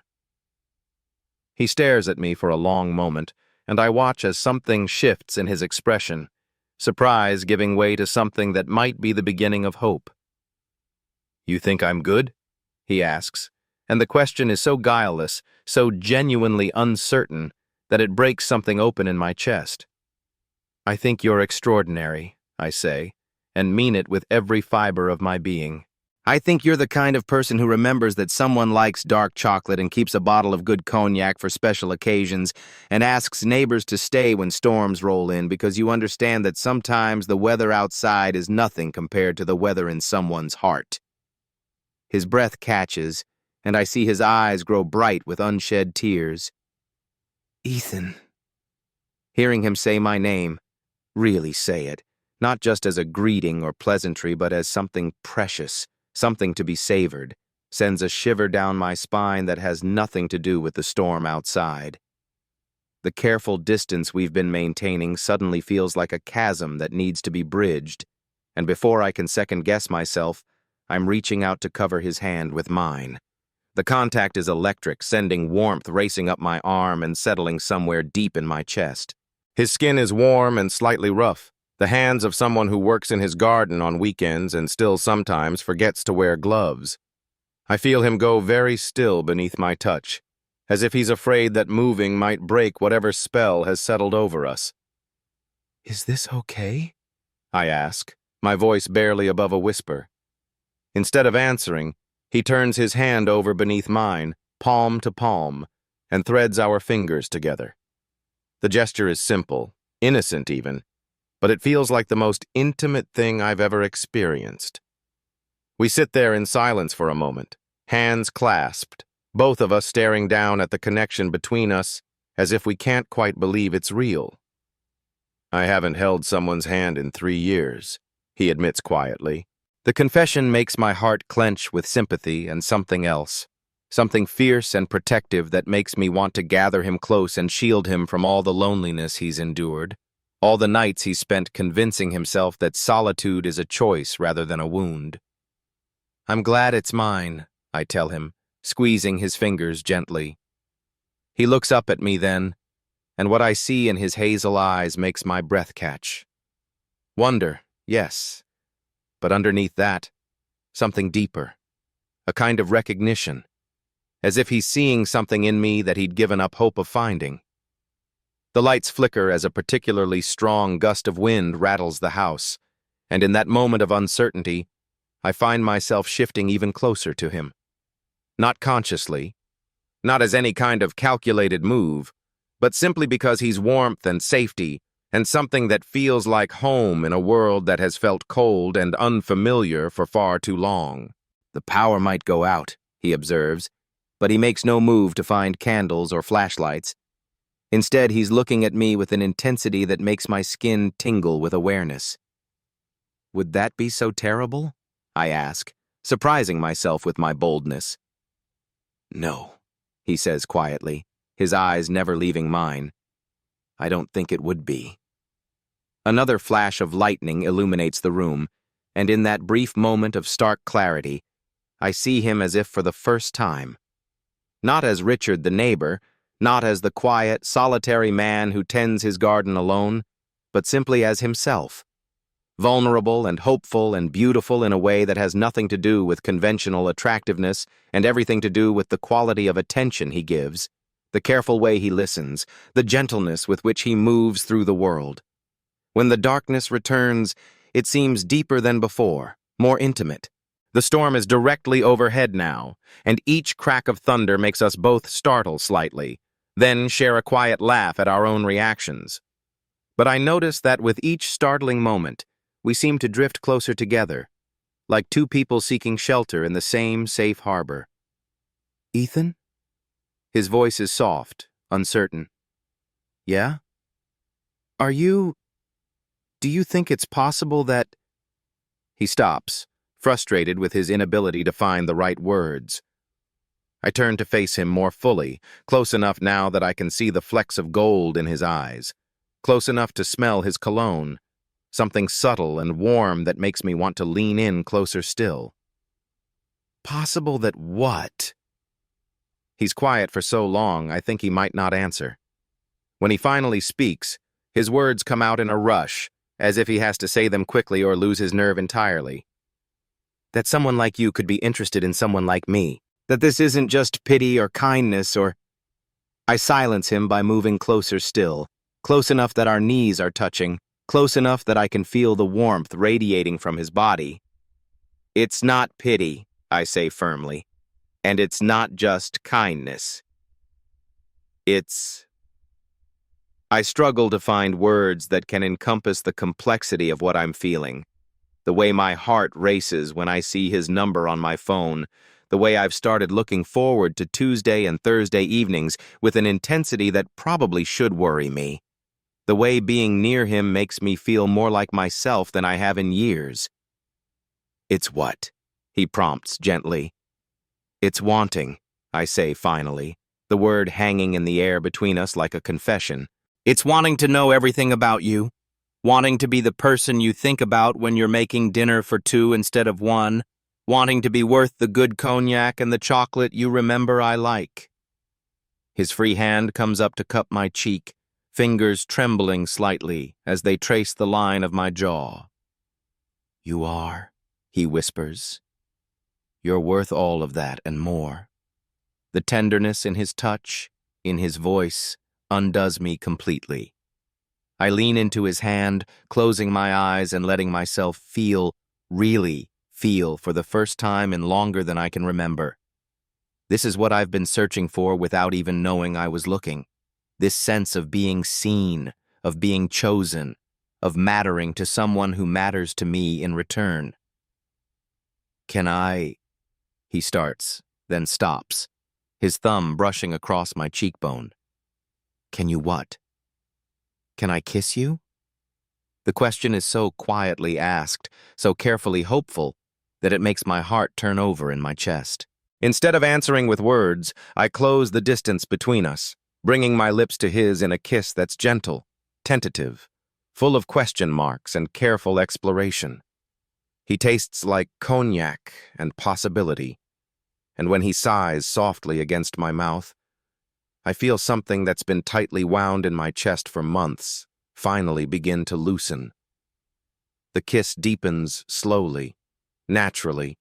He stares at me for a long moment, and I watch as something shifts in his expression, surprise giving way to something that might be the beginning of hope. "You think I'm good?" he asks, and the question is so guileless, so genuinely uncertain, that it breaks something open in my chest. "I think you're extraordinary," I say, and mean it with every fiber of my being. "I think you're the kind of person who remembers that someone likes dark chocolate and keeps a bottle of good cognac for special occasions and asks neighbors to stay when storms roll in because you understand that sometimes the weather outside is nothing compared to the weather in someone's heart." His breath catches, and I see his eyes grow bright with unshed tears. "Ethan." Hearing him say my name, really say it, not just as a greeting or pleasantry, but as something precious, something to be savored, sends a shiver down my spine that has nothing to do with the storm outside. The careful distance we've been maintaining suddenly feels like a chasm that needs to be bridged, and before I can second-guess myself, I'm reaching out to cover his hand with mine. The contact is electric, sending warmth racing up my arm and settling somewhere deep in my chest. His skin is warm and slightly rough, the hands of someone who works in his garden on weekends and still sometimes forgets to wear gloves. I feel him go very still beneath my touch, as if he's afraid that moving might break whatever spell has settled over us. Is this okay? I ask, my voice barely above a whisper. Instead of answering, he turns his hand over beneath mine, palm to palm, and threads our fingers together. The gesture is simple, innocent even, but it feels like the most intimate thing I've ever experienced. We sit there in silence for a moment, hands clasped, both of us staring down at the connection between us as if we can't quite believe it's real. I haven't held someone's hand in 3 years, he admits quietly. The confession makes my heart clench with sympathy and something else, something fierce and protective that makes me want to gather him close and shield him from all the loneliness he's endured, all the nights he's spent convincing himself that solitude is a choice rather than a wound. I'm glad it's mine, I tell him, squeezing his fingers gently. He looks up at me then, and what I see in his hazel eyes makes my breath catch. Wonder, yes, but underneath that, something deeper, a kind of recognition, as if he's seeing something in me that he'd given up hope of finding. The lights flicker as a particularly strong gust of wind rattles the house, and in that moment of uncertainty, I find myself shifting even closer to him. Not consciously, not as any kind of calculated move, but simply because he's warmth and safety and something that feels like home in a world that has felt cold and unfamiliar for far too long. The power might go out, he observes, but he makes no move to find candles or flashlights. Instead, he's looking at me with an intensity that makes my skin tingle with awareness. Would that be so terrible? I ask, surprising myself with my boldness. No, he says quietly, his eyes never leaving mine. I don't think it would be. Another flash of lightning illuminates the room, and in that brief moment of stark clarity, I see him as if for the first time. Not as Richard the neighbor, not as the quiet, solitary man who tends his garden alone, but simply as himself. Vulnerable and hopeful and beautiful in a way that has nothing to do with conventional attractiveness and everything to do with the quality of attention he gives, the careful way he listens, the gentleness with which he moves through the world. When the darkness returns, it seems deeper than before, more intimate. The storm is directly overhead now, and each crack of thunder makes us both startle slightly, then share a quiet laugh at our own reactions. But I notice that with each startling moment, we seem to drift closer together, like two people seeking shelter in the same safe harbor. Ethan? His voice is soft, uncertain. Yeah? Do you think it's possible that... He stops, frustrated with his inability to find the right words. I turn to face him more fully, close enough now that I can see the flecks of gold in his eyes, close enough to smell his cologne, something subtle and warm that makes me want to lean in closer still. Possible that what? He's quiet for so long, I think he might not answer. When he finally speaks, his words come out in a rush, as if he has to say them quickly or lose his nerve entirely. That someone like you could be interested in someone like me. That this isn't just pity or kindness or... I silence him by moving closer still, close enough that our knees are touching, close enough that I can feel the warmth radiating from his body. It's not pity, I say firmly, and it's not just kindness. I struggle to find words that can encompass the complexity of what I'm feeling. The way my heart races when I see his number on my phone, the way I've started looking forward to Tuesday and Thursday evenings with an intensity that probably should worry me. The way being near him makes me feel more like myself than I have in years. It's what? He prompts gently. It's wanting, I say finally, the word hanging in the air between us like a confession. It's wanting to know everything about you, wanting to be the person you think about when you're making dinner for two instead of one, wanting to be worth the good cognac and the chocolate you remember I like. His free hand comes up to cup my cheek, fingers trembling slightly as they trace the line of my jaw. You are, he whispers. You're worth all of that and more. The tenderness in his touch, in his voice, undoes me completely. I lean into his hand, closing my eyes and letting myself feel, really feel, for the first time in longer than I can remember. This is what I've been searching for without even knowing I was looking. This sense of being seen, of being chosen, of mattering to someone who matters to me in return. Can I? He starts, then stops, his thumb brushing across my cheekbone. Can you what? Can I kiss you? The question is so quietly asked, so carefully hopeful, that it makes my heart turn over in my chest. Instead of answering with words, I close the distance between us, bringing my lips to his in a kiss that's gentle, tentative, full of question marks and careful exploration. He tastes like cognac and possibility, and when he sighs softly against my mouth, I feel something that's been tightly wound in my chest for months finally begin to loosen. The kiss deepens slowly, naturally,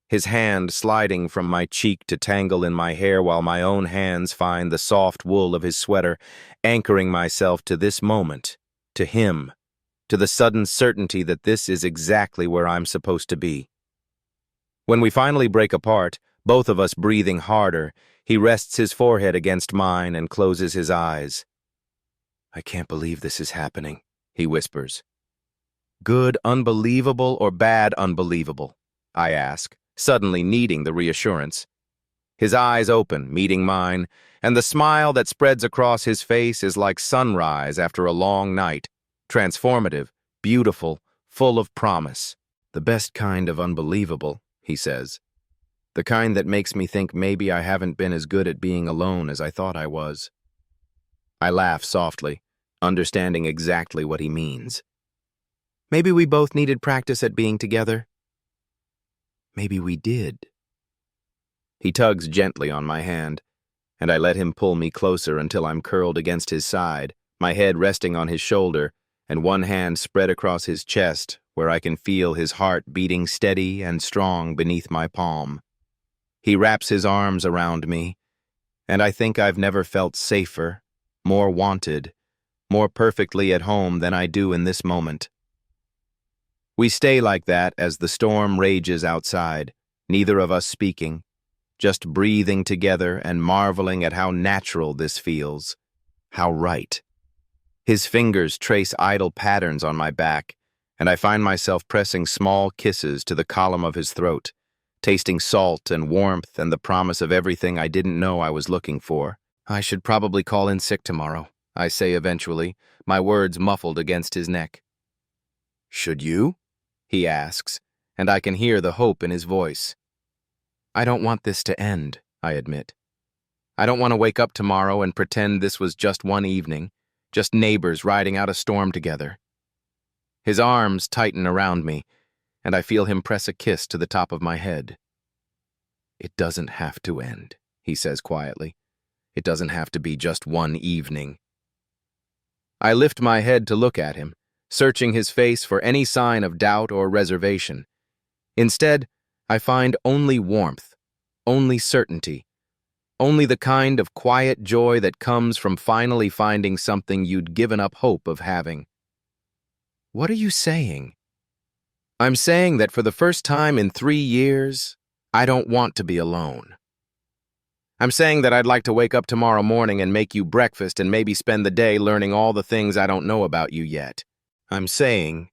his hand sliding from my cheek to tangle in my hair while my own hands find the soft wool of his sweater, anchoring myself to this moment, to him, to the sudden certainty that this is exactly where I'm supposed to be. When we finally break apart, both of us breathing harder, he rests his forehead against mine and closes his eyes. I can't believe this is happening, he whispers. Good unbelievable or bad unbelievable? I ask, suddenly needing the reassurance. His eyes open, meeting mine, and the smile that spreads across his face is like sunrise after a long night, transformative, beautiful, full of promise. The best kind of unbelievable, he says. The kind that makes me think maybe I haven't been as good at being alone as I thought I was. I laugh softly, understanding exactly what he means. Maybe we both needed practice at being together. Maybe we did. He tugs gently on my hand, and I let him pull me closer until I'm curled against his side, my head resting on his shoulder, and one hand spread across his chest, where I can feel his heart beating steady and strong beneath my palm. He wraps his arms around me, and I think I've never felt safer, more wanted, more perfectly at home than I do in this moment. We stay like that as the storm rages outside, neither of us speaking, just breathing together and marveling at how natural this feels, how right. His fingers trace idle patterns on my back, and I find myself pressing small kisses to the column of his throat, tasting salt and warmth and the promise of everything I didn't know I was looking for. I should probably call in sick tomorrow, I say eventually, my words muffled against his neck. Should you? He asks, and I can hear the hope in his voice. I don't want this to end, I admit. I don't want to wake up tomorrow and pretend this was just one evening, just neighbors riding out a storm together. His arms tighten around me, and I feel him press a kiss to the top of my head. It doesn't have to end, he says quietly. It doesn't have to be just one evening. I lift my head to look at him, searching his face for any sign of doubt or reservation. Instead, I find only warmth, only certainty, only the kind of quiet joy that comes from finally finding something you'd given up hope of having. What are you saying? I'm saying that for the first time in 3 years, I don't want to be alone. I'm saying that I'd like to wake up tomorrow morning and make you breakfast and maybe spend the day learning all the things I don't know about you yet. I'm saying...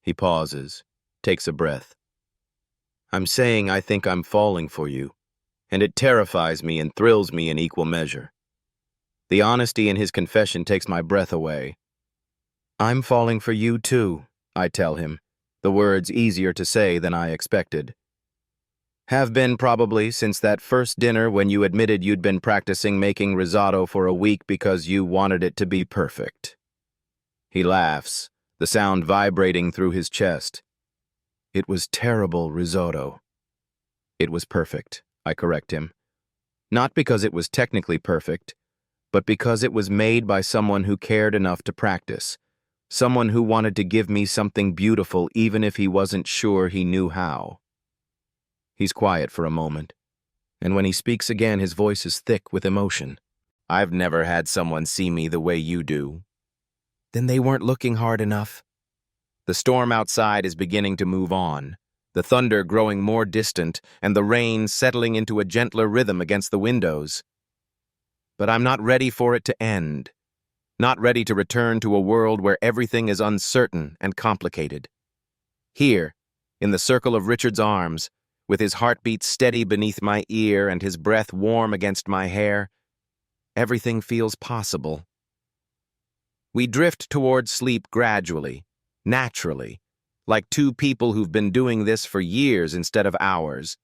He pauses, takes a breath. I'm saying I think I'm falling for you, and it terrifies me and thrills me in equal measure. The honesty in his confession takes my breath away. I'm falling for you too, I tell him, the words easier to say than I expected. Have been probably since that first dinner when you admitted you'd been practicing making risotto for a week because you wanted it to be perfect. He laughs, the sound vibrating through his chest. It was terrible risotto. It was perfect, I correct him. Not because it was technically perfect, but because it was made by someone who cared enough to practice, someone who wanted to give me something beautiful even if he wasn't sure he knew how. He's quiet for a moment, and when he speaks again, his voice is thick with emotion. I've never had someone see me the way you do. Then they weren't looking hard enough. The storm outside is beginning to move on, the thunder growing more distant and the rain settling into a gentler rhythm against the windows. But I'm not ready for it to end, not ready to return to a world where everything is uncertain and complicated. Here, in the circle of Richard's arms, with his heartbeat steady beneath my ear and his breath warm against my hair, everything feels possible. We drift towards sleep gradually, naturally, like two people who've been doing this for years instead of hours.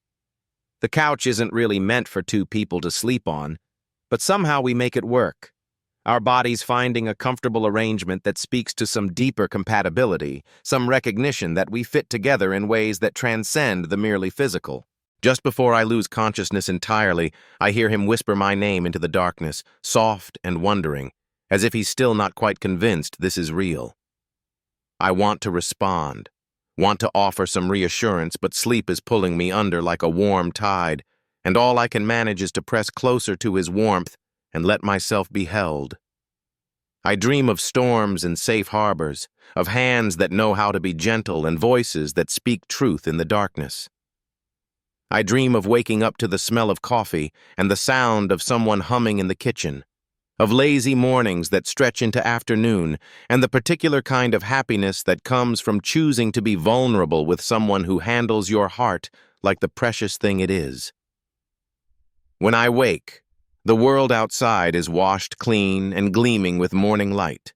The couch isn't really meant for two people to sleep on, but somehow we make it work, our bodies finding a comfortable arrangement that speaks to some deeper compatibility, some recognition that we fit together in ways that transcend the merely physical. Just before I lose consciousness entirely, I hear him whisper my name into the darkness, soft and wondering, as if he's still not quite convinced this is real. I want to respond, want to offer some reassurance, but sleep is pulling me under like a warm tide, and all I can manage is to press closer to his warmth and let myself be held. I dream of storms and safe harbors, of hands that know how to be gentle and voices that speak truth in the darkness. I dream of waking up to the smell of coffee and the sound of someone humming in the kitchen, of lazy mornings that stretch into afternoon, and the particular kind of happiness that comes from choosing to be vulnerable with someone who handles your heart like the precious thing it is. When I wake, the world outside is washed clean and gleaming with morning light.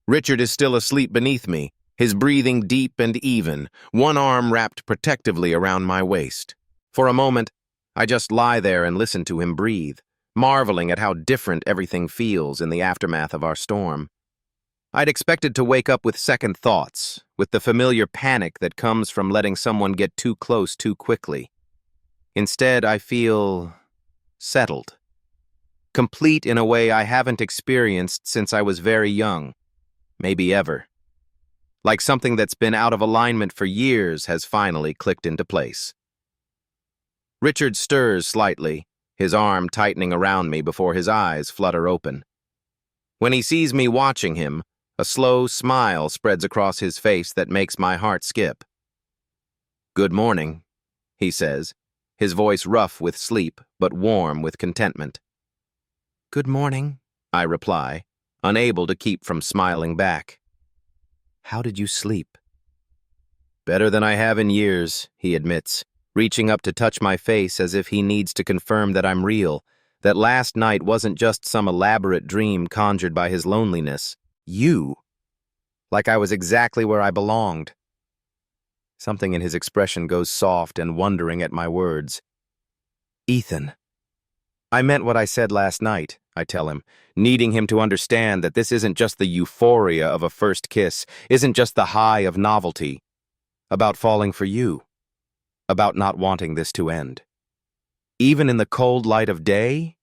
Richard is still asleep beneath me, his breathing deep and even, one arm wrapped protectively around my waist. For a moment, I just lie there and listen to him breathe, marveling at how different everything feels in the aftermath of our storm. I'd expected to wake up with second thoughts, with the familiar panic that comes from letting someone get too close too quickly. Instead, I feel settled. Complete in a way I haven't experienced since I was very young, maybe ever. Like something that's been out of alignment for years has finally clicked into place. Richard stirs slightly, his arm tightening around me before his eyes flutter open. When he sees me watching him, a slow smile spreads across his face that makes my heart skip. "Good morning," he says, his voice rough with sleep but warm with contentment. "Good morning," I reply, unable to keep from smiling back. "How did you sleep?" "Better than I have in years," he admits, reaching up to touch my face as if he needs to confirm that I'm real, that last night wasn't just some elaborate dream conjured by his loneliness. You! Like I was exactly where I belonged. Something in his expression goes soft and wondering at my words. "Ethan." "I meant what I said last night," I tell him, needing him to understand that this isn't just the euphoria of a first kiss, isn't just the high of novelty. About falling for you. About not wanting this to end. Even in the cold light of day?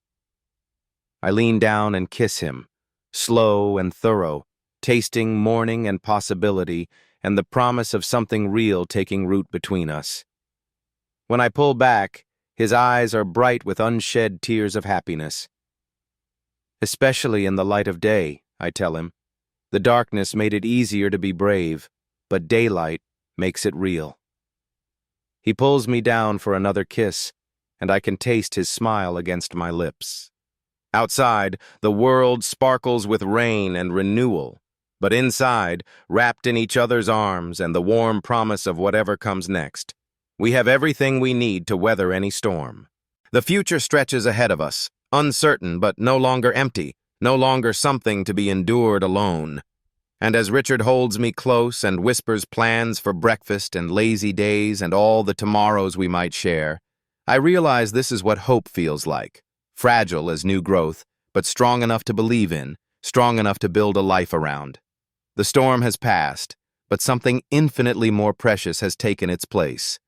I lean down and kiss him, slow and thorough, tasting morning and possibility and the promise of something real taking root between us. When I pull back, his eyes are bright with unshed tears of happiness. "Especially in the light of day," I tell him. "The darkness made it easier to be brave, but daylight makes it real." He pulls me down for another kiss, and I can taste his smile against my lips. Outside, the world sparkles with rain and renewal, but inside, wrapped in each other's arms and the warm promise of whatever comes next, we have everything we need to weather any storm. The future stretches ahead of us, uncertain but no longer empty, no longer something to be endured alone. And as Richard holds me close and whispers plans for breakfast and lazy days and all the tomorrows we might share, I realize this is what hope feels like. Fragile as new growth, but strong enough to believe in, strong enough to build a life around. The storm has passed, but something infinitely more precious has taken its place.